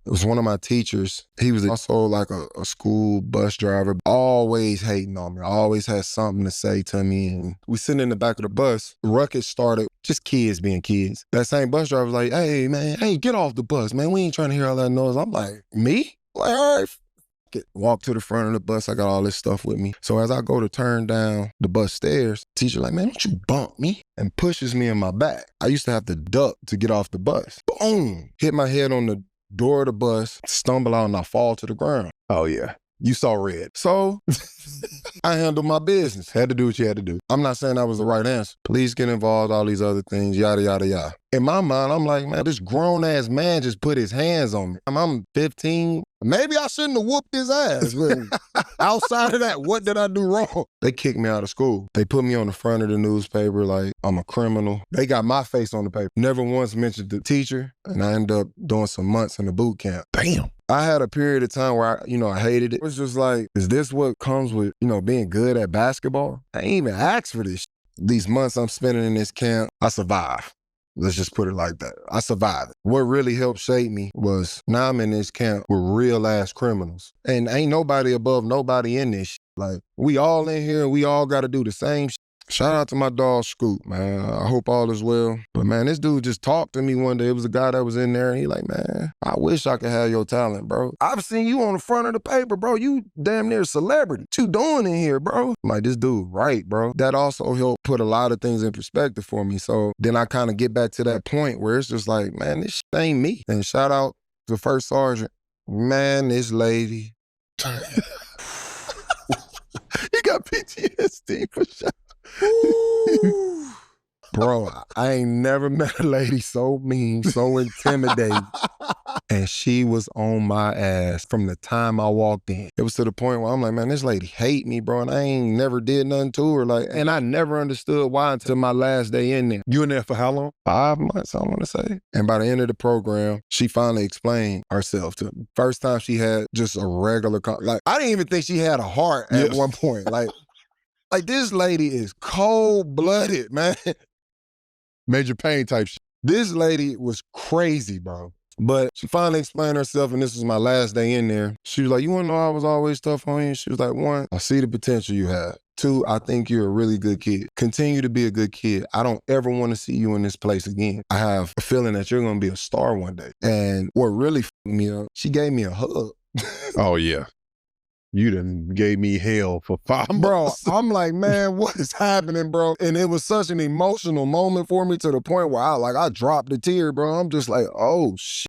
It was one of my teachers. He was also like a school bus driver, always hating on me, always had something to say to me. And we sitting in the back of the bus. Ruckus started, just kids being kids. That same bus driver was like, hey, man, hey, get off the bus, man. We ain't trying to hear all that noise. I'm like, me? Like, all right. Walk to the front of the bus. I got all this stuff with me. So as I go to turn down the bus stairs, teacher like, man, don't you bump me, and pushes me in my back. I used to have to duck to get off the bus. Boom! Hit my head on the door of the bus, stumble out, and I fall to the ground. Oh, yeah. You saw red. So I handled my business. Had to do what you had to do. I'm not saying that was the right answer. Police get involved, all these other things, yada, yada, yada. In my mind, I'm like, man, this grown-ass man just put his hands on me. I'm 15. Maybe I shouldn't have whooped his ass. But outside of that, what did I do wrong? They kicked me out of school. They put me on the front of the newspaper like I'm a criminal. They got my face on the paper. Never once mentioned the teacher, and I ended up doing some months in the boot camp. Damn. I had a period of time where I hated it. It was just like, is this what comes with, being good at basketball? I ain't even asked for this. These months I'm spending in this camp, I survived. Let's just put it like that. I survived. What really helped shape me was now I'm in this camp with real ass criminals. And ain't nobody above nobody in this shit. Like, we all in here, we all got to do the same shit. Shout out to my dog, Scoop, man. I hope all is well. But, man, this dude just talked to me one day. It was a guy that was in there, and he like, man, I wish I could have your talent, bro. I've seen you on the front of the paper, bro. You damn near a celebrity. What you doing in here, bro? I'm like, this dude, right, bro. That also helped put a lot of things in perspective for me. So then I kind of get back to that point where it's just like, man, this shit ain't me. And shout out to the first sergeant. Man, this lady. He got PTSD for sure. Bro, I ain't never met a lady so mean, so intimidating. And she was on my ass from the time I walked in. It was to the point where I'm like, man, this lady hate me, bro. And I ain't never did nothing to her. And I never understood why until my last day in there. You in there for how long? 5 months, I want to say. And by the end of the program, she finally explained herself to me. First time she had just a regular, I didn't even think she had a heart at one point. Like, this lady is cold-blooded, man. Major pain type shit. This lady was crazy, bro. But she finally explained herself, and this was my last day in there. She was like, you want to know I was always tough on you? She was like, 1, I see the potential you have. 2, I think you're a really good kid. Continue to be a good kid. I don't ever want to see you in this place again. I have a feeling that you're going to be a star one day. And what really fucked me up, she gave me a hug. Oh, yeah. You done gave me hell for 5 months. Bro, I'm like, man, what is happening, bro? And it was such an emotional moment for me to the point where I dropped a tear, bro. I'm just like, oh, shit.